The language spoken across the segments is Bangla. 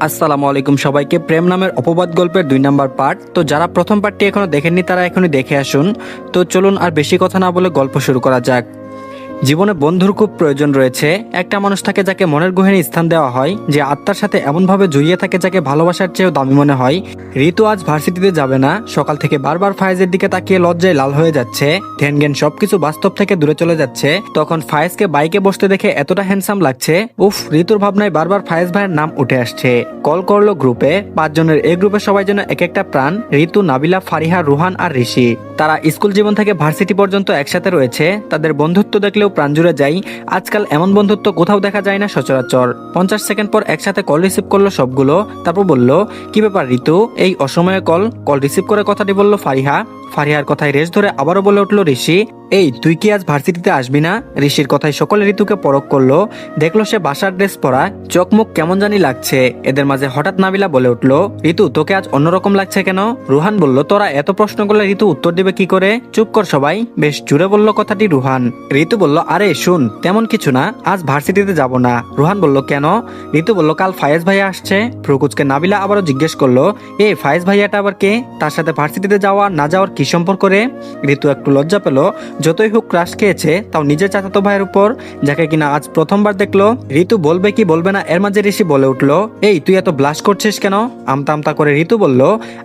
আসসালামু আলাইকুম সবাইকে। প্রেম নামের অপবাদ গল্পের 2 নাম্বার পার্ট। তো যারা প্রথম পার্টটি এখনো দেখেননি তারা এখনই দেখে আসুন। তো চলুন আর বেশি কথা না বলে গল্প শুরু করা যাক। জীবনে বন্ধুর খুব প্রয়োজন রয়েছে। একটা মানুষ থাকে যাকে মনের গহীনে স্থান দেওয়া হয়, যে আত্মার সাথে এমনভাবে জড়িয়ে থাকে যাকে ভালোবাসার চেয়েও দামি মনে হয়। ঋতু আজ ভার্সিটিতে যাবে না। সকাল থেকে বারবার ফায়েজের দিকে তাকিয়ে লজ্জায় লাল হয়ে যাচ্ছে। ধ্যান জ্ঞান সবকিছু বাস্তব থেকে দূরে চলে যাচ্ছে। তখন ফায়েজকে বাইকে বসতে দেখে এতটা হ্যান্ডসাম লাগছে। উফ, ঋতুর ভাবনায় বারবার ফায়েজ ভাইয়ের নাম উঠে আসছে। কল করলো গ্রুপে। 5 জনের এই গ্রুপে সবাই যেন এক একটা প্রাণ। ঋতু, নাবিলা, ফারিহা, রুহান আর ঋষি। তারা স্কুল জীবন থেকে ভার্সিটি পর্যন্ত একসাথে রয়েছে। তাদের বন্ধুত্ব দেখলেও প্রাণ জুড়ে যায়। আজকাল এমন বন্ধুত্ব কোথাও দেখা যায় না সচরাচর। 50 সেকেন্ড পর একসাথে কল রিসিভ করলো সবগুলো। তারপর বলল, কি ব্যাপার ঋতু, এই অসময়ে কল রিসিভ করে কথাটি বলল ফারিহা। ফারিহার কথায় রেশ ধরে আবারও বলে উঠলো ঋষি, এই তুই কি আজ ভার্সিটিতে আসবি না? ঋষির কথায় সকলে ঋতুকে পরখ করলো। দেখলো সে বাসার ড্রেস পরা, চোখ মুখ কেমন জানি লাগছে। এদের মাঝে হঠাৎ নাবিলা বলে উঠলো, ঋতু তোকে আজ অন্যরকম লাগছে কেন? রুহান বলল, তোরা এত প্রশ্ন করলে ঋতু উত্তর দিবে কি করে? চুপ কর সবাই, বেশ জুড়ে বলল কথাটি রুহান। ঋতু বলল, আরে শুন, তেমন কিছু না, আজ ভার্সিটিতে যাব না। রুহান বলল, কেন? ঋতু বলল, কাল ফায়েজ ভাইয়া আসছে। ফ্রুকুচকে নাবিলা আবারও জিজ্ঞেস করলো, এ ফায়েজ ভাইয়াটা আবার কে? তার সাথে ভার্সিটিতে যাওয়া না যাওয়ার কি সম্পর্ক রে? ঋতু একটু লজ্জা পেল। যতই হোক ক্রাশ খেয়েছে, তাও নিজের চাচাতো ভাইয়ের উপর, যাকে কিনা আজ প্রথমবার দেখলো। ঋতু বলবে কি বলবে না, এর মাঝে ঋষি বলে উঠলো, এই তুই এত ব্লাশ করছিস কেন? আমতা আমতা করে ঋতু বলল,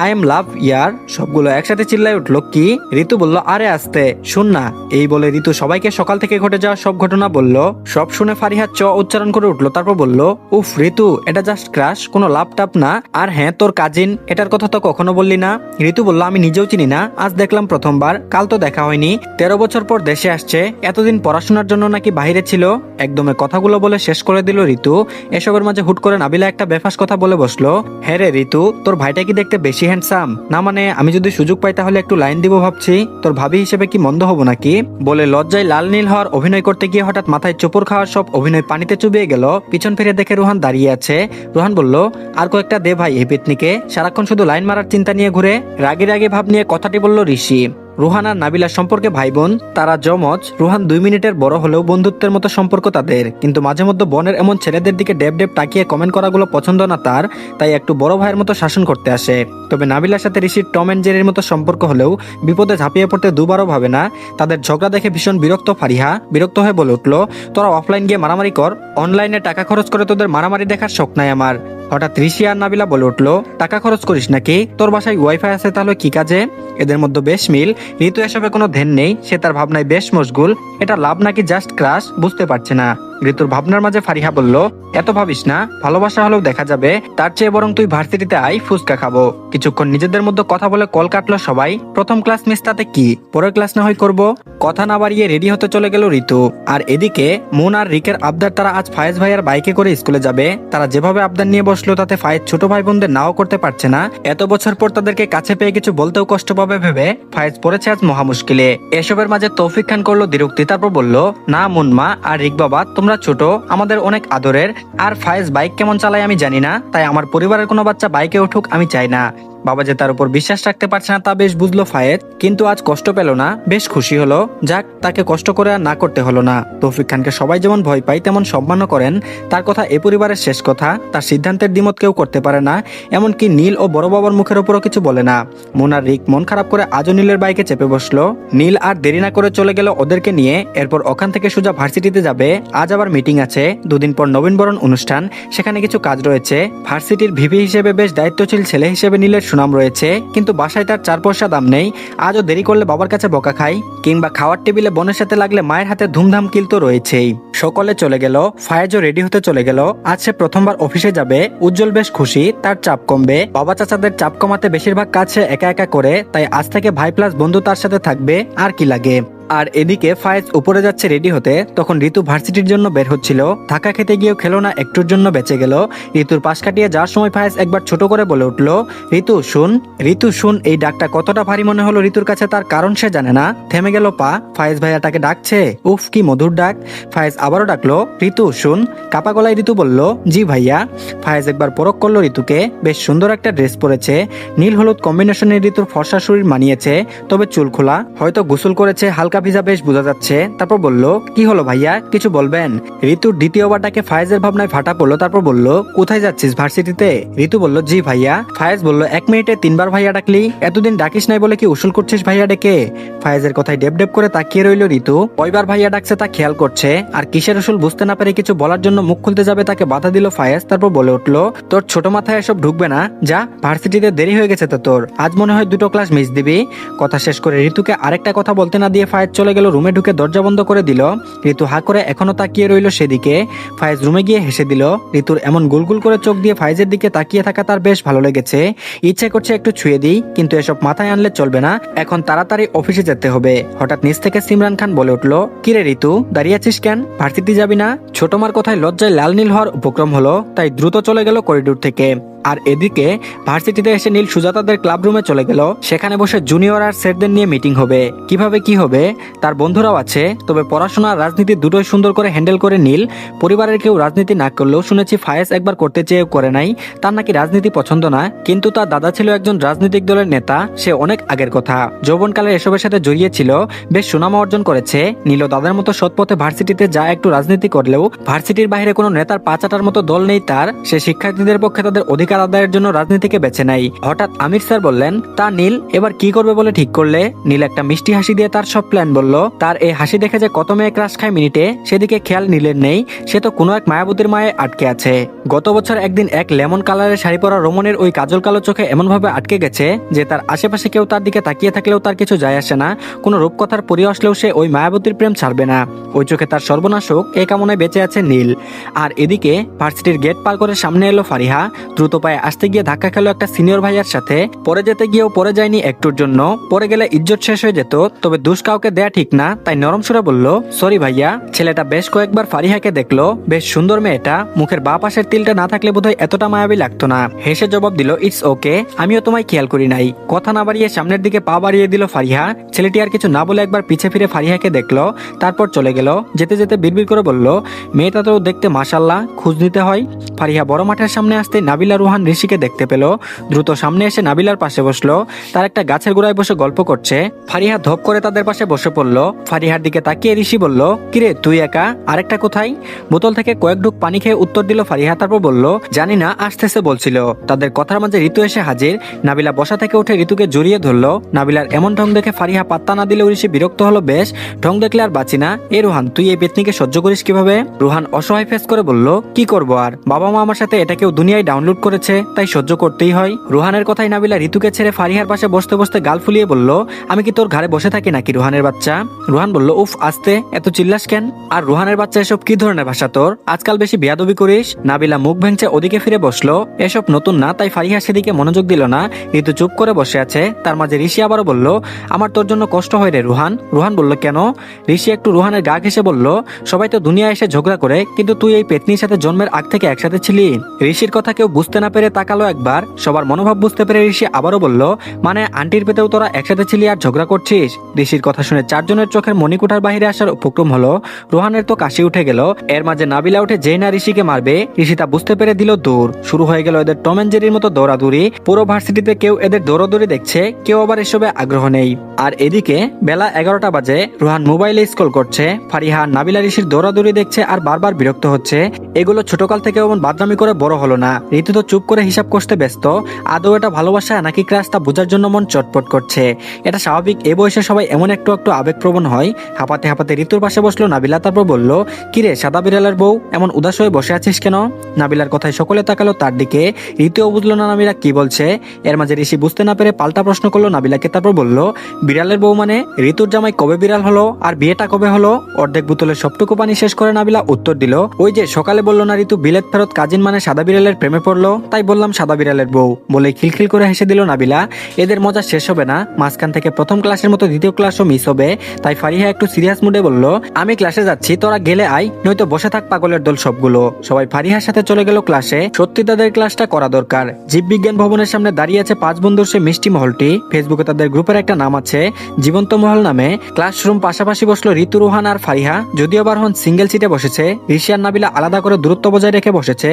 আই এম লাভ ইয়ার। সবগুলো একসাথে চিল্লাই উঠলো, কি? ঋতু বলল, আরে আস্তে শুন না। এই বলে ঋতু সবাইকে সকাল থেকে ঘটে যাওয়া সব ঘটনা বলল। সব শুনে ফারিহা চ উচ্চারণ করে উঠলো। তারপর বলল, উফ ঋতু, এটা জাস্ট ক্রাশ, কোনো লাভ টাপ না। আর হ্যাঁ, তোর কাজিন, এটার কথা তো কখনো বললি না। ঋতু বলল, আমি নিজেও চিনি না, আজ দেখলাম প্রথমবার, কাল তো দেখা হয়নি। 13 বছর পর দেশে আসছে, এতদিন পড়াশোনার জন্য নাকি বাইরে ছিল। একদমে কথাগুলো বলে শেষ করে দিল ঋতু। এসবের মাঝে হুট করে নাবিলা একটা বেফাস কথা বলে বসলো, হ্যাঁ রে ঋতু, তোর ভাইটা কি দেখতে বেশি হ্যান্ডসাম? না মানে আমি যদি সুযোগ পাই তাহলে একটু লাইন দিব ভাবছি, তোর ভাবি হিসেবে কি মন্দ হবো নাকি? বলে লজ্জায় লাল নীল হওয়ার অভিনয় করতে গিয়ে হঠাৎ মাথায় চোপড় খাওয়ার সব অভিনয় পানিতে চুবিয়ে গেল। পিছন ফিরে দেখে রুহান দাঁড়িয়ে আছে। রুহান বলল, আর কয়েকটা দে ভাই এই পেতনিকে, সারাক্ষণ শুধু লাইন মারার চিন্তা নিয়ে ঘুরে। রাগে রাগে ভাব নিয়ে কথাটি বলল ঋষি। রুহান আর নাবিলা সম্পর্কে ভাই বোন, তারা যমজ। রুহান 2 মিনিটের বড় হলেও বন্ধুত্বের মতো সম্পর্ক তাদের। কিন্তু মাঝে মধ্যে বোনের এমন ছেলেদের দিকে ডেব ডেব তাকিয়ে কমেন্ট করাগুলো পছন্দ না তার, তাই একটু বড় ভাইয়ের মতো শাসন করতে আসে। তবে নাবিলার সাথে ঋষির টম এন্ড জেরির মতো সম্পর্ক হলেও বিপদে ঝাঁপিয়ে পড়তে দুবারও ভাবে না। তাদের ঝগড়া দেখে ভীষণ বিরক্ত ফারিহা। বিরক্ত হয়ে বলে উঠলো, তোরা অফলাইন গিয়ে মারামারি কর, অনলাইনে টাকা খরচ করে তোদের মারামারি দেখার শখ নাই আমার। হঠাৎ ঋষি আর নাবিলা বলে উঠলো, টাকা খরচ করিস নাকি? তোর বাসায় ওয়াইফাই আছে, তাহলে কি কাজে? এদের মধ্যে বেশ মিল। ঋতু এসবে কোনো ধ্যান নেই, সে তার ভাবনায় বেশ মশগুল। এটা লাভ নাকি জাস্ট ক্রাশ বুঝতে পারছে না। ঋতুর ভাবনার মাঝে ফারিহা বলল, এত ভাবিস না, ভালোবাসা হলেও দেখা যাবে। তার চেয়ে বরং তুই ভার্সিটিতে আই, ফুচকা খাবো। কিছুক্ষণ নিজেদের মধ্যে কথা বলে কল কাটলো সবাই। প্রথম ক্লাস মিস তাতে কি, পরের ক্লাস না হয় করবো। কথা না বাড়িয়ে রেডি হতে চলে গেল ঋতু। আর এদিকে মুন আর রিকের আবদার, তারা আজ ফায়েজ ভাইয়ার বাইকে করে স্কুলে যাবে। তারা যেভাবে আবদার নিয়ে বসলো তাতে ফায়েজ ছোট ভাই বোনদের নাও করতে পারছে না। এত বছর পর তাদেরকে কাছে পেয়ে কিছু বলতেও কষ্ট পাবে ভেবে ফায়েজ পড়েছে আজ মহা মুশকিলে। এসবের মাঝে তৌফিক খান করলো দ্বিরুক্তি। তারপর বলল, না মুনমা আর রিক বাবা, তোমরা ছোট, আমাদের অনেক আদরের। আর ফায়েজ বাইক কেমন চালায় আমি জানি না, তাই আমার পরিবারের কোনো বাচ্চা বাইকে উঠুক আমি চাই না। বাবা যে তার উপর বিশ্বাস রাখতে পারছে না তা বেশ বুঝলো ফায়েজ, কিন্তু আজ কষ্ট পেল না, বেশ খুশি হলো। যাক, তাকে কষ্ট করে আর না করতে হলো না। তৌফিক খানকে সবাই যেমন ভয় পায় তেমন সম্মানও করেন। তার কথা এ পরিবারের শেষ কথা, তার সিদ্ধান্তের দ্বিমত কেউ করতে পারে না। এমনকি নীল ও বড় বাবার মুখের উপরও কিছু বলে না। মুন আর রিক মন খারাপ করে আজও নীলের বাইকে চেপে বসলো। নীল আর দেরি না করে চলে গেল ওদেরকে নিয়ে। এরপর ওখান থেকে সোজা ভার্সিটিতে যাবে। আজ আবার মিটিং আছে, 2 দিন পর নবীনবরণ অনুষ্ঠান, সেখানে কিছু কাজ রয়েছে। ভার্সিটির ভিভি হিসেবে বেশ দায়িত্বশীল ছেলে হিসেবে নীলের সুনাম রয়েছে, কিন্তু বাসায় তার 4 পয়সা দাম নেই। আজও দেরি করলে বাবার কাছে বকা খায়, কিংবা খাওয়ার টেবিলে বোনের সাথে লাগলে মায়ের হাতে ধুমধাম কিল তো রয়েছেই। সকলে চলে গেল, ফায়েজও রেডি হতে চলে গেল। আজ সে প্রথমবার অফিসে যাবে। উজ্জ্বল বেশ খুশি, তার চাপ কমবে। বাবা চাচাদের চাপ কমাতে বেশিরভাগ কাজ সে একা একা করে, তাই আজ থেকে ভাই প্লাস বন্ধু তার সাথে থাকবে, আর কি লাগে। আর এদিকে ফায়েজ উপরে যাচ্ছে রেডি হতে, তখন ঋতু ভার্সিটির জন্য বের হচ্ছিল। ধাক্কা খেতে গিয়েও খেলো না, একটুর জন্য বেঁচে গেল। ঋতুর পাশ কাটিয়ে যাওয়ার সময় ফায়েজ একবার ছোট করে বলে উঠলো, ঋতু শুন। ঋতু শুন এই ডাকটা কতটা ভারী মনে হলো ঋতুর কাছে, তার কারণ সে জানে না। থেমে গেল পা। ফায়েজ ভাইয়া তাকে ডাকছে, উফ কি মধুর ডাক। ফায়েজ আবারও ডাকলো, ঋতু শুন। কাপা গলায় ঋতু বলল, জি ভাইয়া। ফায়েজ একবার পরখ করলো ঋতুকে। বেশ সুন্দর একটা ড্রেস পরেছে, নীল হলুদ কম্বিনেশনে ঋতুর ফর্সা শরীর মানিয়েছে। তবে চুল খোলা, হয়তো গোসল করেছে, হালকা ভিজা বেশ বোঝা যাচ্ছে। তারপর বলল, কি হলো ভাইয়া, কিছু বলবেন? ঋতুর দ্বিতীয়বার ডাকে ফায়েজের ভাবনায় ফাটা পড়লো। তারপর বলল, কোথায় যাচ্ছিস, ভার্সিটিতে? ঋতু বলল, জি ভাইয়া। ফায়েজ বলল, 1 মিনিটে 3বার ভাইয়া ডাকলি, এতদিন ডাকিস নাই বলে কি উসুল করছিস ভাইয়া ডেকে? ফায়েজের কথায় ডেব ডেব করে তাকিয়ে রইল ঋতু। কয়বার ভাইয়া ডাকছে তা খেয়াল করছে, আর কিসের উসুল বুঝতে না পেরে কিছু বলার জন্য মুখ খুলতে যাবে তাকে বাধা দিল ফায়েজ। তারপর বলে উঠল, তোর ছোট মাথায় এসব ঢুকবে না, যা, ভার্সিটিতে দেরি হয়ে গেছে তো তোর, আজ মনে হয় 2টো ক্লাস মিস দিবি। কথা শেষ করে ঋতুকে আরেকটা কথা বলতে না দিয়ে ফায়েজ চলে গেল রুমে, ঢুকে দরজা বন্ধ করে দিল। ঋতু হা করে এখনো তাকিয়ে রইল সেদিকে। ফায়েজ রুমে গিয়ে হেসে দিল। ঋতুর এমন গুলগুল করে চোখ দিয়ে ফায়েজের দিকে তাকিয়ে থাকা তার বেশ ভালো লেগেছে। ইচ্ছে করছে একটু ছুঁয়ে দিই, কিন্তু এসব মাথায় আনলে চলবে না, এখন তাড়াতাড়ি অফিসে যেতে হবে। হঠাৎ নিচ থেকে সিমরান খান বলে উঠল, কিরে ঋতু, দাঁড়িয়ে আছিস কেন, ভার্সিটি যাবি না? ছোট মার কথায় লজ্জায় লাল নীল হওয়ার উপক্রম হলো, তাই দ্রুত চলে গেল করিডোর থেকে। আর এদিকে ভার্সিটিতে এসে নীল সুজাতাদের ক্লাব রুমে চলে গেল। সেখানে বসে জুনিয়র আর স্যারদের নিয়ে মিটিং হবে, কিভাবে কি হবে। তার বন্ধুরাও আছে, তবে পড়াশোনা আর রাজনীতি দুটোই সুন্দর করে হ্যান্ডেল করে নীল। পরিবারের কেউ রাজনীতি না করলেও শুনেছি ফায়েজ একবার করতে চেয়েও করে নাই, তার নাকি রাজনীতি পছন্দ না, কিন্তু তার দাদা ছিল একজন রাজনৈতিক দলের নেতা, সে অনেক আগের কথা, যৌবনকালে এসবের সাথে জড়িয়েছিল, বেশ সুনাম অর্জন করেছে। নীলও দাদার মতো সৎ পথে ভার্সিটিতে যা একটু রাজনীতি করলেও ভার্সিটির বাইরে কোনো নেতার পা চাটার মতো দল নেই তার, সে শিক্ষার্থীদের পক্ষে তাদের অধিকার আদায়ের জন্য রাজনীতিকে বেছে নেয়। হঠাৎ আমির স্যার বললেন, তা নীল এবার কি করবে বলে ঠিক করলে? নীল একটা মিষ্টি হাসি দিয়ে তার সব প্ল্যান বলল। তার এই হাসি দেখে যে কত মেয়ে ক্রাশ খায় মিনিটে, সেদিকে খেয়াল নীলের নেই, সে তো কোনো এক মায়াবতীর মায়ে আটকে আছে। গত বছর একদিন এক লেমন কালারের শাড়ি পরা রমণের ওই কাজল কালো চোখে এমনভাবে আটকে গেছে যে তার আশেপাশে কেউ তার দিকে তাকিয়ে থাকলেও তার কিছু যায় আসে না, কোনো রূপকথার পরি আসলেও সে ওই মায়াবতীর প্রেম ছাড়বে না। ওই চোখে তার সর্বনাশ হোক, এ কামনায় বেঁচে আছে নীল। আর এদিকে ভার্সিটির গেট পার করে সামনে এলো ফারিহা, দ্রুত পায়ে আসতে গিয়ে ধাক্কা খেলো একটা সিনিয়র ভাইয়ার সাথে। পরে যেতে গিয়েও পরে যায়নি একটুর জন্য, পরে গেলে ইজ্জত শেষ হয়ে যেত, তবে দোষ কাউকে দেয়া ঠিক না, তাই নরম সুরে বলল, সরি ভাইয়া। ছেলেটা বেশ কয়েকবার ফারিহাকে দেখলো, বেশ সুন্দর মেয়েটা, মুখের বাঁ পাশের তিলটা না থাকলে বোধহয় এতটা মায়াবী লাগতো না। হেসে জবাব দিল, ইটস ওকে, আমিও তোমায় খেয়াল করি নাই। কথা না বাড়িয়ে সামনের দিকে পা বাড়িয়ে দিল ফারিহা। ছেলেটি আর কিছু না বলে একবার পিছে ফিরে ফারিহাকে দেখলো, তারপর চলে গেল। যেতে যেতে বিড়বিড় করে বলল, মেয়েটা তো দেখতে মাশাল্লাহ, খোঁজ নিতে হয়। ফারিহা বড় মাঠের সামনে আসতে নাবিলা রুহান ঋষিকে দেখতে পেল, দ্রুত সামনে এসে নাবিলার পাশে বসলো। তার একটা গাছের গোড়ায় বসে গল্প করছে। ফারিহা ধপ করে তাদের পাশে বসে পড়লো। ফারিহার দিকে তাকিয়ে ঋষি বলল, কিরে তুই একা, আরেকটা কোথায়? বোতল থেকে কয়েক ঢুক পানি খেয়ে উত্তর দিল ফারিহা। তারপর বলল, জানি না, আসতেছে বলছিল। তাদের কথার মাঝে ঋতু এসে হাজির। নাবিলা বসা থেকে উঠে ঋতুকে জড়িয়ে ধরলো। নাবিলার এমন ঢং দেখে ফারিহা পাত্তা না দিলেও ঋষি বিরক্ত হলো বেশ, ঢং দেখলে আর বাঁচি না। এ রুহান, তুই এই পেতনিকে সহ্য করিস কিভাবে? রুহান অসহায় ফেস করে বলল, কি করবো আর, বাবা মা আমার সাথে এটাকেও দুনিয়ায় ডাউনলোড করেছে, তাই সহ্য করতেই হয়। রুহানের কথাই নাবিলা ঋতুকে ছেড়ে ফারিহার পাশে বসতে বসতে গাল ফুলিয়ে বলল, আমি কি তোর ঘরে বসে থাকি নাকি রুহানের বাচ্চা? রুহান বলল, উফ আস্তে, এত চিল্লাস কেন? আর রুহানের বাচ্চা, এসব কি ধরনের ভাষা তোর? আজকাল বেশি বেয়াদবি করিস। নাবিলা মুখ ভেঙচে ওদিকে ফিরে বসলো। এসব নতুন না, তাই ফারিহা সেদিকে মনোযোগ দিল না। ঋতু চুপ করে বসে আছে। তার মাঝে ঋষি আবারও বলল, আমার তোর জন্য কষ্ট হয় রে রুহান। রুহান বলল, কেন? ঋষি একটু রুহানের গা ঘেঁষে বলল, সবাই তো দুনিয়ায় এসে ঝগড়া করে, কিন্তু তুই এই পেতনির সাথে জন্মের আগ থেকে একসাথে ছিলি। ঋষির কথা কেউ বুঝতে না পেরে তাকালো একবার, সবার মনোভাব বুঝতে পেরে ঋষি আবারও বলল, মানে আন্টির পেতেও তোরা একসাথে ছিলি আর ঝগড়া করছিস? ঋষির কথা শুনে চারজনের চোখের মণিকুঠার বাহিরে আসার উপক্রম হলো। রুহানের তো কাশি উঠে গেল। এর মাঝে নাবিলা উঠে যেই না ঋষিকে মারবে, ঋষি তা বুঝতে পেরে দিল দৌড়। শুরু হয়ে গেল এদের টম এন্ড জেরির মতো দৌড়াদৌড়ি। পুরো ভার্সিটিতে কেউ এদের দৌড়াদৌড়ি দেখছে, কেউ আবার এসবে আগ্রহ নেই। আর এদিকে বেলা 11টা বাজে। রুহান মোবাইলে স্ক্রল করছে। ফারিহা নাবিলা ঋষির দৌড়াদৌড়ি দেখছে আর বারবার বিরক্ত হচ্ছে। এগুলো ছোটকাল থেকে এমন বাদরামি করে বড় হলো না। ঋতু তো চুপ করে হিসাব করতে ব্যস্ত। আদৌ এটা ভালোবাসা নাকি ক্রাশ তা বোঝার জন্য মন চটপট করছে। এটা স্বাভাবিক, এ বয়সে সবাই এমন একটু একটু আবেগপ্রবণ হয়। হাঁপাতে হাঁপাতে ঋতুর পাশে বসলো নাবিলা। তারপর বলল, কিরে সাদা বিড়ালের বউ, এমন উদাস হয়ে বসে আছিস কেন? নাবিলার কথায় সকলে তাকালো তার দিকে। ঋতুও বুঝলো না নাবিলা কি বলছে। এর মাঝে ঋষি বুঝতে না পেরে পাল্টা প্রশ্ন করলো নাবিলাকে। তারপর বলল, বিড়ালের বউ মানে? ঋতুর জামাই কবে বিড়াল হলো, আর বিয়েটা কবে হলো? অর্ধেক বোতলের সবটুকু পানি শেষ করে নাবিলা উত্তর দিল, ওই যে সকালে বললো না ঋতু বিলেত ফেরত কাজিন মানে সাদা বিড়ালের প্রেমে পড়লো, তাই বললাম সাদা বিড়ালের বউ। বলে খিলখিল করে হেসে দিল নাবিলা। এদের মজা শেষ হবে না, মাঝখান থেকে প্রথম ক্লাসের মতো দ্বিতীয় ক্লাসও মিস হবে। তাই ফারিহা একটু সিরিয়াস মুডে বলল, আমি ক্লাসে যাচ্ছি, তোরা গেলে আয়, নয়তো বসে থাক পাগলের দল সবগুলো। সবাই ফারিহার সাথে চলে গেল ক্লাসে। সত্যি তাদের ক্লাসটা করা দরকার। জীববিজ্ঞান ভবনের সামনে দাঁড়িয়ে আছে 5 বন্ধুর সে মিষ্টি মহলটি। ফেসবুকে তাদের গ্রুপের একটা নাম আছে, জীবন্ত মহল নামে। ক্লাসরুম পাশাপাশি বসলো ঋতু, রুহান আর ফারিহা। যদিও বারহন সিঙ্গেল সিটে বসেছে, ঋষি আর নাবিলা আলাদা করে দূরত্ব বজায় রেখে বসেছে।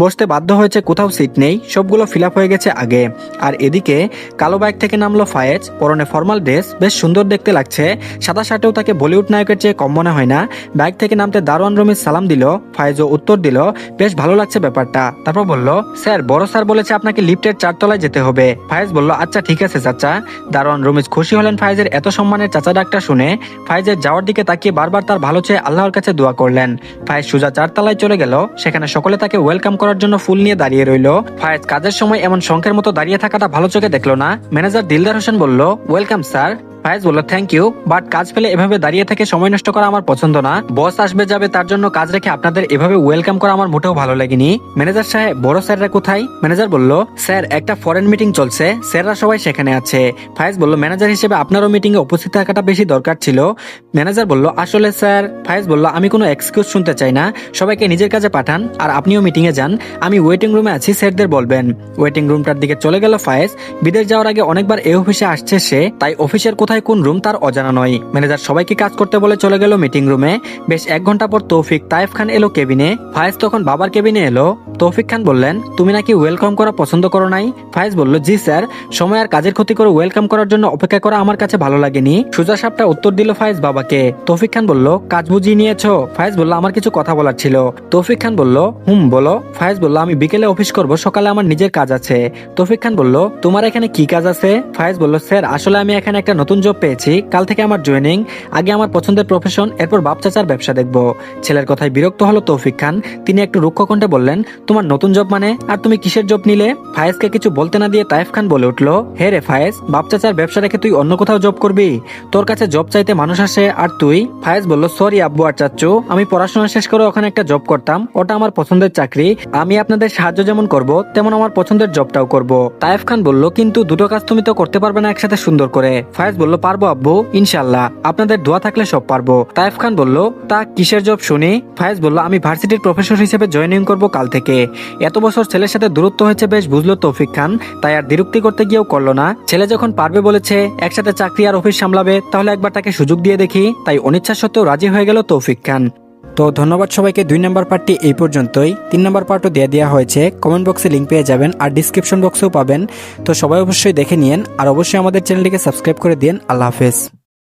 বসতে বাধ্য হয়েছে কোথাও সিট নেই, সবগুলো ফিল আপ হয়ে গেছে আগে। আর এদিকে কালো বাইক থেকে নামলো ফায়েজ, পরনে ফর্মাল ড্রেস, বেশ সুন্দর দেখতে লাগছে। সাদা শার্টেও তাকে বলিউড নায়কের চেয়ে কম মনে হয় না। বাইক থেকে নামতে দারোয়ান রমিজ সালাম দিল, ফায়েজও উত্তর দিল। বেশ ভালো লাগছে ব্যাপারটা। তারপর বলল, স্যার বড় স্যার বলেছে আপনাকে লিফটের 4 তলায় যেতে হবে। ফায়েজ বলল, আচ্ছা ঠিক আছে চাচা। দারোয়ান রমিজ খুশি হলেন ফায়েজের এত সম্মানের চাচা ডাকটা শুনে। ফায়েজের যাওয়ার দিকে তাকিয়ে বারবার তার ভালো চেয়ে আল্লাহর কাছে দোয়া করলেন। ফায়েজ সোজা 4 তলায় চলে গেল। সেখানে সকলে তাকে ওয়েলকাম করার জন্য ফুল নিয়ে দাঁড়িয়ে রইল। ফায়েজ কাজের সময় এমন শঙ্কের মতো দাঁড়িয়ে থাকাটা ভালো চোখে দেখলো না। ম্যানেজার দিলদার হোসেন বলল, ওয়েলকাম স্যার। ফায়েজ বলল, থ্যাংক ইউ, বাট কাজ পেলে এভাবে দাঁড়িয়ে থেকে সময় নষ্ট করা আমার পছন্দ না। বস আসবে যাবে তার জন্য কাজ রেখে আপনাদের এভাবে ওয়েলকাম করা আমার মোটেও ভালো লাগেনি। ম্যানেজার সাহেব, বড় স্যাররা কোথায়? ম্যানেজার বলল, স্যার একটা ফরেন মিটিং চলছে, স্যাররা সবাই সেখানে আছে। ফায়েজ বলল, ম্যানেজার হিসেবে আপনারও মিটিং এ উপস্থিত থাকাটা বেশি দরকার ছিল। ম্যানেজার বলল, আসলে স্যার। ফায়েজ বলল, আমি কোনো এক্সকিউজ শুনতে চাই না, সবাইকে নিজের কাজে পাঠান, আর আপনিও মিটিং এ যান। আমি ওয়েটিং রুমে আছি, স্যারদের বলবেন। ওয়েটিং রুমটার দিকে চলে গেল ফায়েজ। বিদেশ যাওয়ার আগে অনেকবার এই অফিসে আসছে সে, তাই অফিসের কোথায় কোন রুম তার অজানা নয়। ম্যানেজার সবাইকে কাজ করতে বলে চলে গেল মিটিং রুমে। বেশ 1 ঘন্টা পর তৌফিক তায়েফ খান এলো কেবিনে। ফায়েজ তখন বাবার কেবিনে এলো। তৌফিক খান বললেন, তুমি নাকি ওয়েলকাম করা পছন্দ করো নাই? ফায়েজ বলল, জি স্যার, সময় আর কাজের ক্ষতি করে ওয়েলকাম করার জন্য অপেক্ষা করা আমার কাছে ভালো লাগেনি। সোজা সাপটা উত্তর দিল ফায়েজ বাবাকে। তৌফিক খান বলল, কাজ বুঝিয়ে নিয়েছো? ফায়েজ বলল, আমার কিছু কথা বলার ছিল। তৌফিক খান বলল, বলো। ফায়েজ বলল, আমি বিকেলে অফিস করব, সকালে আমার নিজের কাজ আছে। তৌফিক খান বলল, তোমার এখানে কি কাজ আছে? ফায়েজ বলল, স্যার আসলে আমি এখানে একটা নতুন জব পেয়েছি, কাল থেকে আমার জয়েনিং। আগে আমার পছন্দের প্রফেশন, এরপর বাপ চাচার ব্যবসা দেখব। ছেলের কথায় বিরক্ত হলো তৌফিক খান। তিনি একটু রুক্ষ কণ্ঠে বললেন, তোমার নতুন জব মানে? আর তুমি কিসের জব নিলে? ফায়েজকে কিছু বলতে না দিয়ে তায়েফ খান বলে উঠলো, হে রে ফায়েজ, বাপ চাচার ব্যবসা রেখে তুই অন্য কোথাও জব করবি? তোর কাছে জব চাইতে মানুষ আসে আর তুই? ফায়েজ বলল, সরি আব্বু আর চাচ্চু, আমি পড়াশোনা শেষ করে ওখানে একটা জব করতাম, ওটা আমার পছন্দের চাকরি। আমি আপনাদের সাহায্য যেমন করব, তেমন আমার পছন্দের জবটাও করব। তায়েফ খান বলল, কিন্তু দুটো কাজ তুমি তো করতে পারবে না একসাথে সুন্দর করে? ফায়েজ বলল, পারবো আব্বু, ইনশাল্লাহ, আপনাদের দোয়া থাকলে সব পারবো। তায়েফ খান বলল, তা কিসের জব শুনি? ফায়েজ বলল, আমি ভার্সিটির প্রফেসর হিসেবে জয়েনিং করব কাল থেকে। এত বছর ছেলের সাথে দূরত্ব হয়েছে বেশ বুঝলো তৌফিক খান, তাই আর দ্বিরুক্তি করতে গিয়েও করলো না। ছেলে যখন পারবে বলেছে, একসাথে চাকরি আর অফিস সামলাবে, তাহলে একবার তাকে সুযোগ দিয়ে দেখি। তাই অনিচ্ছা সত্ত্বেও রাজি হয়ে গেল তৌফিক খান। তো ধন্যবাদ সবাইকে। 2 নম্বর পার্টটি এই পর্যন্তই। 3 নম্বর পার্টও দিয়ে দেওয়া হয়েছে, কমেন্ট বক্সে লিঙ্ক পেয়ে যাবেন আর ডিসক্রিপশন বক্সেও পাবেন। তো সবাই অবশ্যই দেখে নিন আর অবশ্যই আমাদের চ্যানেলটিকে সাবস্ক্রাইব করে দিন। আল্লাহ হাফেজ।